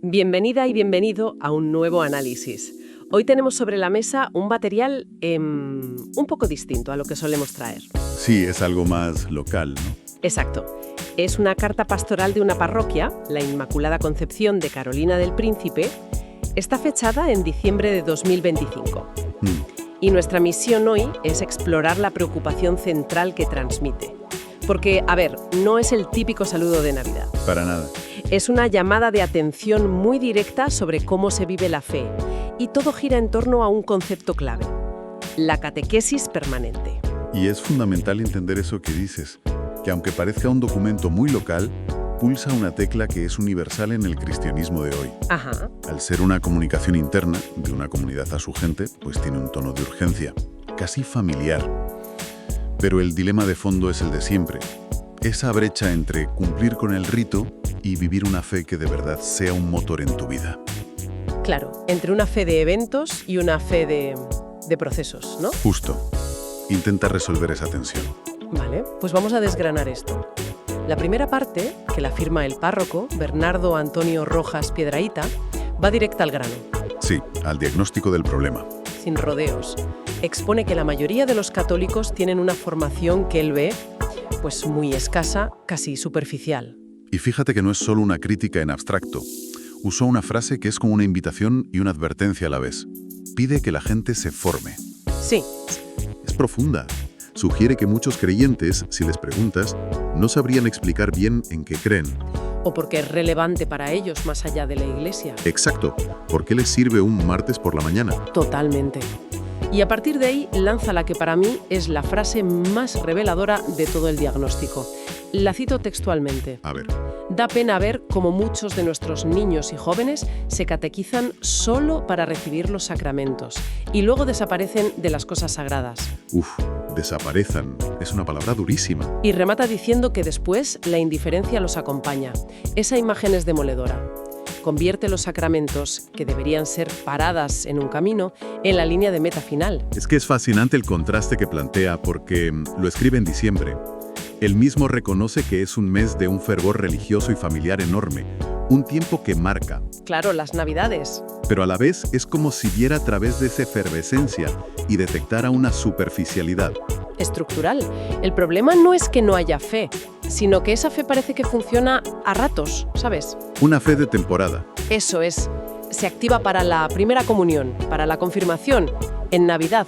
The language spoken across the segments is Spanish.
Bienvenida y bienvenido a un nuevo análisis. Hoy tenemos sobre la mesa un material un poco distinto a lo que solemos traer. Sí, es algo más local, ¿no? Exacto. Es una carta pastoral de una parroquia, la Inmaculada Concepción de Carolina del Príncipe. Está fechada en diciembre de 2025. Y nuestra misión hoy es explorar la preocupación central que transmite. Porque, a ver, no es el típico saludo de Navidad. Para nada. Es una llamada de atención muy directa sobre cómo se vive la fe. Y todo gira en torno a un concepto clave: la catequesis permanente. Y es fundamental entender eso que dices, que aunque parezca un documento muy local, pulsa una tecla que es universal en el cristianismo de hoy. Ajá. Al ser una comunicación interna de una comunidad a su gente, pues tiene un tono de urgencia, casi familiar. Pero el dilema de fondo es el de siempre. Esa brecha entre cumplir con el rito y vivir una fe que de verdad sea un motor en tu vida. Claro, entre una fe de eventos y una fe de procesos, ¿no? Justo. Intenta resolver esa tensión. Vale, pues vamos a desgranar esto. La primera parte, que la firma el párroco, Bernardo Antonio Rojas Piedrahita, va directa al grano. Sí, al diagnóstico del problema. Sin rodeos. Expone que la mayoría de los católicos tienen una formación que él ve, pues muy escasa, casi superficial. Y fíjate que no es solo una crítica en abstracto. Usó una frase que es como una invitación y una advertencia a la vez. Pide que la gente se forme. Sí. Es profunda. Sugiere que muchos creyentes, si les preguntas, no sabrían explicar bien en qué creen. O porque es relevante para ellos más allá de la iglesia. Exacto. ¿Por qué les sirve un martes por la mañana? Totalmente. Y a partir de ahí lanza la que para mí es la frase más reveladora de todo el diagnóstico. La cito textualmente. A ver. Da pena ver cómo muchos de nuestros niños y jóvenes se catequizan solo para recibir los sacramentos y luego desaparecen de las cosas sagradas. Desaparezcan. Es una palabra durísima. Y remata diciendo que después la indiferencia los acompaña. Esa imagen es demoledora. Convierte los sacramentos, que deberían ser paradas en un camino, en la línea de meta final. Es que es fascinante el contraste que plantea porque lo escribe en diciembre. Él mismo reconoce que es un mes de un fervor religioso y familiar enorme, un tiempo que marca. Claro, las Navidades. Pero a la vez es como si viera a través de esa efervescencia y detectara una superficialidad. Estructural. El problema no es que no haya fe, sino que esa fe parece que funciona a ratos, ¿sabes? Una fe de temporada. Eso es. Se activa para la primera comunión, para la confirmación, en Navidad.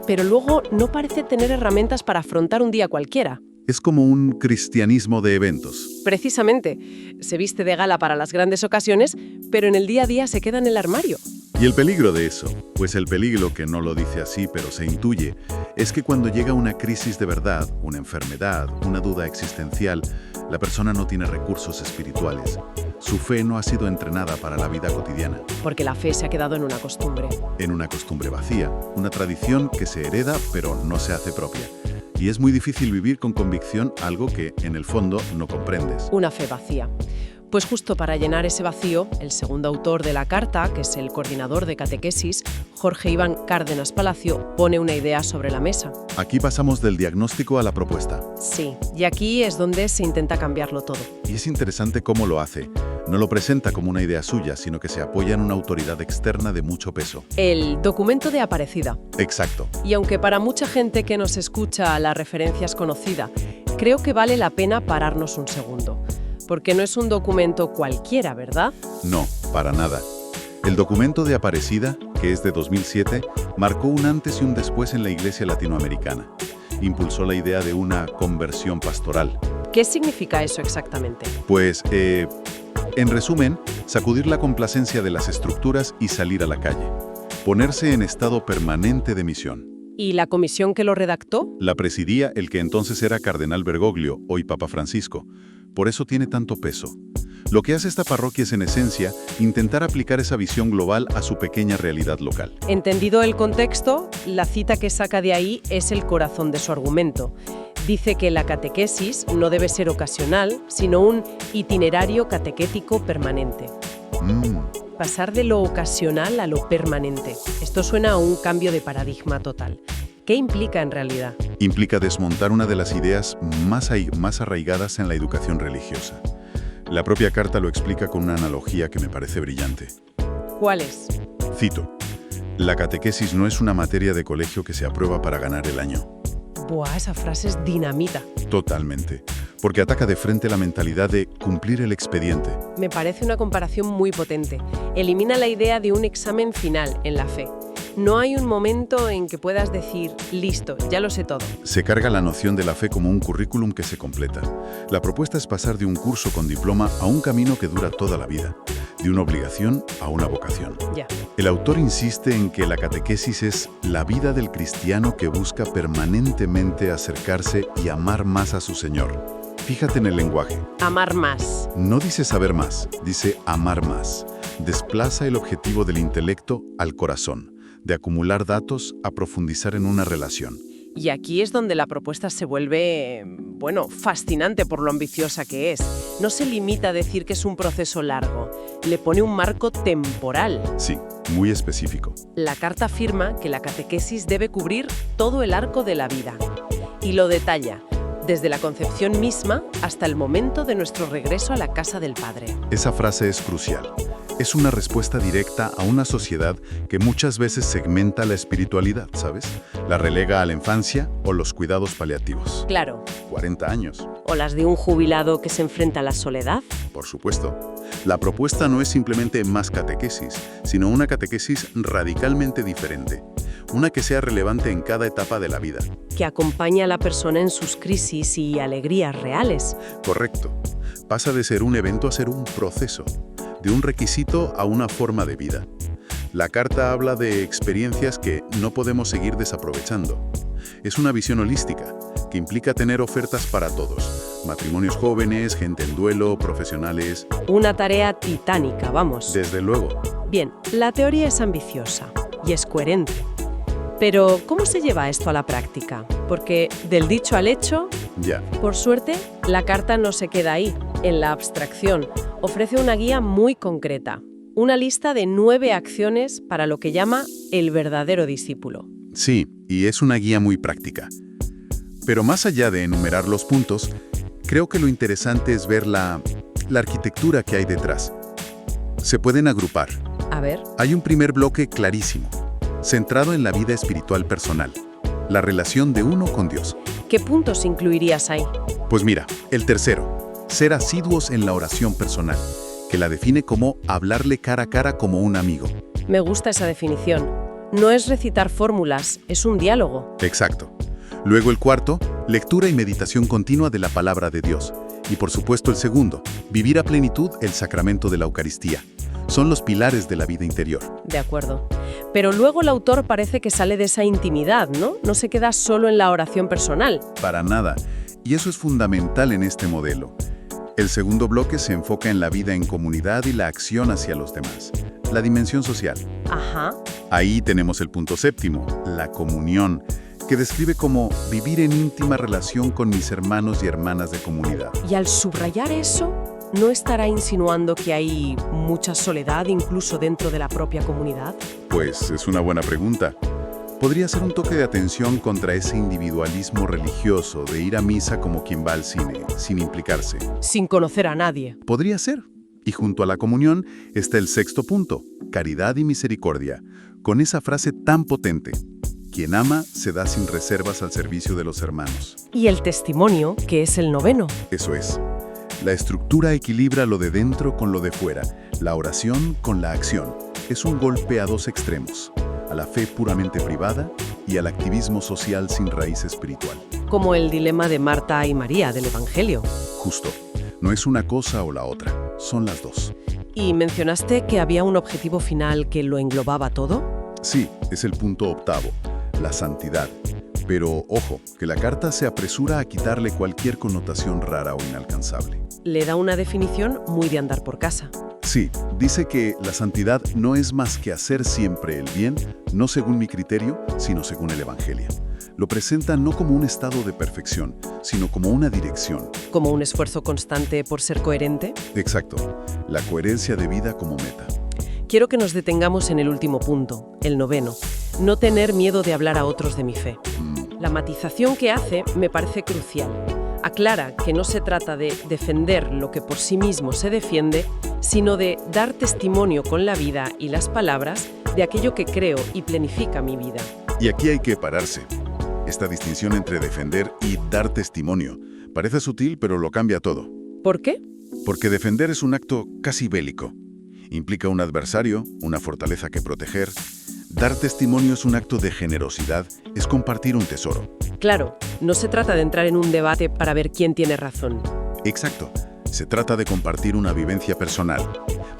Pero luego no parece tener herramientas para afrontar un día cualquiera. Es como un cristianismo de eventos. Precisamente. Se viste de gala para las grandes ocasiones, pero en el día a día se queda en el armario. Y el peligro de eso, pues el peligro, que no lo dice así pero se intuye, es que cuando llega una crisis de verdad, una enfermedad, una duda existencial, la persona no tiene recursos espirituales. Su fe no ha sido entrenada para la vida cotidiana. Porque la fe se ha quedado en una costumbre. En una costumbre vacía, una tradición que se hereda pero no se hace propia. Y es muy difícil vivir con convicción algo que, en el fondo, no comprendes. Una fe vacía. Pues justo para llenar ese vacío, el segundo autor de la carta, que es el coordinador de catequesis, Jorge Iván Cárdenas Palacio, pone una idea sobre la mesa. Aquí pasamos del diagnóstico a la propuesta. Sí, y aquí es donde se intenta cambiarlo todo. Y es interesante cómo lo hace. No lo presenta como una idea suya, sino que se apoya en una autoridad externa de mucho peso. El documento de Aparecida. Exacto. Y aunque para mucha gente que nos escucha la referencia es conocida, creo que vale la pena pararnos un segundo. Porque no es un documento cualquiera, ¿verdad? No, para nada. El documento de Aparecida, que es de 2007, marcó un antes y un después en la Iglesia latinoamericana. Impulsó la idea de una conversión pastoral. ¿Qué significa eso exactamente? Pues, en resumen, sacudir la complacencia de las estructuras y salir a la calle. Ponerse en estado permanente de misión. ¿Y la comisión que lo redactó? La presidía el que entonces era Cardenal Bergoglio, hoy Papa Francisco. Por eso tiene tanto peso. Lo que hace esta parroquia es, en esencia, intentar aplicar esa visión global a su pequeña realidad local. Entendido el contexto, la cita que saca de ahí es el corazón de su argumento. Dice que la catequesis no debe ser ocasional, sino un itinerario catequético permanente. Pasar de lo ocasional a lo permanente. Esto suena a un cambio de paradigma total. ¿Qué implica en realidad? Implica desmontar una de las ideas más arraigadas en la educación religiosa. La propia carta lo explica con una analogía que me parece brillante. ¿Cuál es? Cito: la catequesis no es una materia de colegio que se aprueba para ganar el año. Buah, esa frase es dinamita. Totalmente. Porque ataca de frente la mentalidad de cumplir el expediente. Me parece una comparación muy potente. Elimina la idea de un examen final en la fe. No hay un momento en que puedas decir, listo, ya lo sé todo. Se carga la noción de la fe como un currículum que se completa. La propuesta es pasar de un curso con diploma a un camino que dura toda la vida, de una obligación a una vocación. Ya. El autor insiste en que la catequesis es la vida del cristiano que busca permanentemente acercarse y amar más a su Señor. Fíjate en el lenguaje. Amar más. No dice saber más, dice amar más. Desplaza el objetivo del intelecto al corazón, de acumular datos a profundizar en una relación. Y aquí es donde la propuesta se vuelve, fascinante por lo ambiciosa que es. No se limita a decir que es un proceso largo, le pone un marco temporal. Sí, muy específico. La carta afirma que la catequesis debe cubrir todo el arco de la vida. Y lo detalla, desde la concepción misma hasta el momento de nuestro regreso a la casa del Padre. Esa frase es crucial. Es una respuesta directa a una sociedad que muchas veces segmenta la espiritualidad, ¿sabes? La relega a la infancia o los cuidados paliativos. Claro. 40 años. ¿O las de un jubilado que se enfrenta a la soledad? Por supuesto. La propuesta no es simplemente más catequesis, sino una catequesis radicalmente diferente. Una que sea relevante en cada etapa de la vida. Que acompaña a la persona en sus crisis y alegrías reales. Correcto. Pasa de ser un evento a ser un proceso. De un requisito a una forma de vida. La carta habla de experiencias que no podemos seguir desaprovechando. Es una visión holística, que implica tener ofertas para todos. Matrimonios jóvenes, gente en duelo, profesionales. Una tarea titánica, vamos. Desde luego. Bien, la teoría es ambiciosa y es coherente. Pero, ¿cómo se lleva esto a la práctica? Porque del dicho al hecho, Ya. por suerte, la carta no se queda ahí, en la abstracción. Ofrece una guía muy concreta, una lista de 9 acciones para lo que llama el verdadero discípulo. Sí, y es una guía muy práctica. Pero más allá de enumerar los puntos, creo que lo interesante es ver la arquitectura que hay detrás. Se pueden agrupar. A ver, Hay un primer bloque clarísimo, centrado en la vida espiritual personal, la relación de uno con Dios. ¿qué puntos incluirías ahí? Pues mira, el tercero, ser asiduos en la oración personal, que la define como hablarle cara a cara como un amigo. Me gusta esa definición. No es recitar fórmulas, es un diálogo. Exacto. Luego el cuarto, lectura y meditación continua de la palabra de Dios. Y por supuesto el segundo, vivir a plenitud el sacramento de la Eucaristía. Son los pilares de la vida interior. De acuerdo. Pero luego el autor parece que sale de esa intimidad, ¿no? No se queda solo en la oración personal. Para nada. Y eso es fundamental en este modelo. El segundo bloque se enfoca en la vida en comunidad y la acción hacia los demás. La dimensión social. Ajá. Ahí tenemos el punto séptimo, la comunión, que describe como vivir en íntima relación con mis hermanos y hermanas de comunidad. Y al subrayar eso, ¿no estará insinuando que hay mucha soledad incluso dentro de la propia comunidad? Pues es una buena pregunta. Podría ser un toque de atención contra ese individualismo religioso de ir a misa como quien va al cine, sin implicarse. Sin conocer a nadie. Podría ser. Y junto a la comunión está el sexto punto, caridad y misericordia, con esa frase tan potente. Quien ama se da sin reservas al servicio de los hermanos. Y el testimonio, que es el noveno. Eso es. La estructura equilibra lo de dentro con lo de fuera, la oración con la acción. Es un golpe a dos extremos, a la fe puramente privada y al activismo social sin raíz espiritual. Como el dilema de Marta y María del Evangelio. Justo. No es una cosa o la otra, son las dos. ¿Y mencionaste que había un objetivo final que lo englobaba todo? Sí, es el punto octavo, la santidad. Pero, ojo, que la carta se apresura a quitarle cualquier connotación rara o inalcanzable. Le da una definición muy de andar por casa. Sí, dice que la santidad no es más que hacer siempre el bien, no según mi criterio, sino según el Evangelio. Lo presenta no como un estado de perfección, sino como una dirección. ¿Como un esfuerzo constante por ser coherente? Exacto, la coherencia de vida como meta. Quiero que nos detengamos en el último punto, el noveno. No tener miedo de hablar a otros de mi fe. La matización que hace me parece crucial. Aclara que no se trata de defender lo que por sí mismo se defiende, sino de dar testimonio con la vida y las palabras de aquello que creo y planifica mi vida. Y aquí hay que pararse. Esta distinción entre defender y dar testimonio parece sutil, pero lo cambia todo. ¿Por qué? Porque defender es un acto casi bélico. Implica un adversario, una fortaleza que proteger. Dar testimonio es un acto de generosidad, es compartir un tesoro. Claro, no se trata de entrar en un debate para ver quién tiene razón. Exacto. Se trata de compartir una vivencia personal.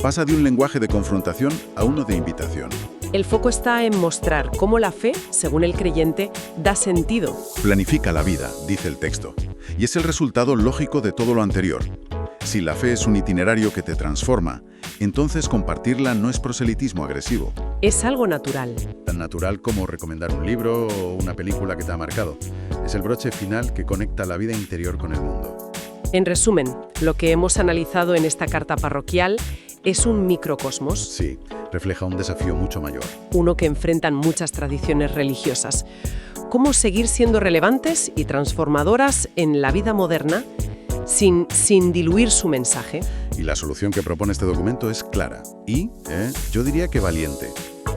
Pasa de un lenguaje de confrontación a uno de invitación. El foco está en mostrar cómo la fe, según el creyente, da sentido. Planifica la vida, dice el texto. Y es el resultado lógico de todo lo anterior. Si la fe es un itinerario que te transforma, entonces compartirla no es proselitismo agresivo. Es algo natural. Tan natural como recomendar un libro o una película que te ha marcado. Es el broche final que conecta la vida interior con el mundo. En resumen, lo que hemos analizado en esta carta parroquial es un microcosmos. Sí, refleja un desafío mucho mayor. Uno que enfrentan muchas tradiciones religiosas. Cómo seguir siendo relevantes y transformadoras en la vida moderna sin diluir su mensaje. Y la solución que propone este documento es clara y, yo diría que valiente.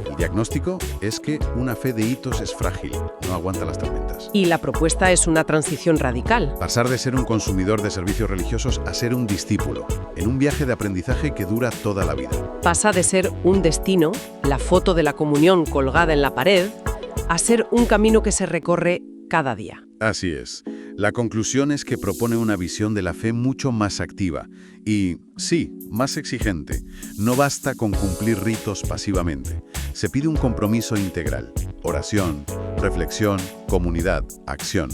El diagnóstico es que una fe de hitos es frágil, no aguanta las tormentas. Y la propuesta es una transición radical. Pasar de ser un consumidor de servicios religiosos a ser un discípulo, en un viaje de aprendizaje que dura toda la vida. Pasa de ser un destino, la foto de la comunión colgada en la pared, a ser un camino que se recorre cada día. Así es. La conclusión es que propone una visión de la fe mucho más activa y, sí, más exigente. No basta con cumplir ritos pasivamente. Se pide un compromiso integral. Oración, reflexión, comunidad, acción.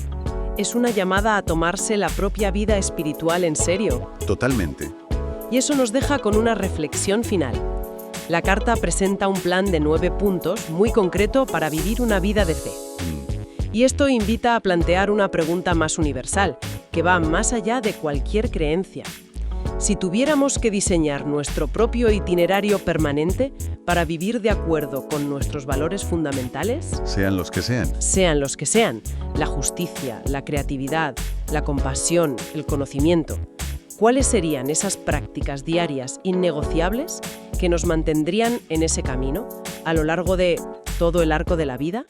Es una llamada a tomarse la propia vida espiritual en serio. Totalmente. Y eso nos deja con una reflexión final. La carta presenta un plan de 9 puntos muy concreto para vivir una vida de fe. Y esto invita a plantear una pregunta más universal, que va más allá de cualquier creencia. Si tuviéramos que diseñar nuestro propio itinerario permanente para vivir de acuerdo con nuestros valores fundamentales, Sean los que sean. sean los que sean, la justicia, la creatividad, la compasión, el conocimiento, ¿cuáles serían esas prácticas diarias innegociables que nos mantendrían en ese camino a lo largo de todo el arco de la vida?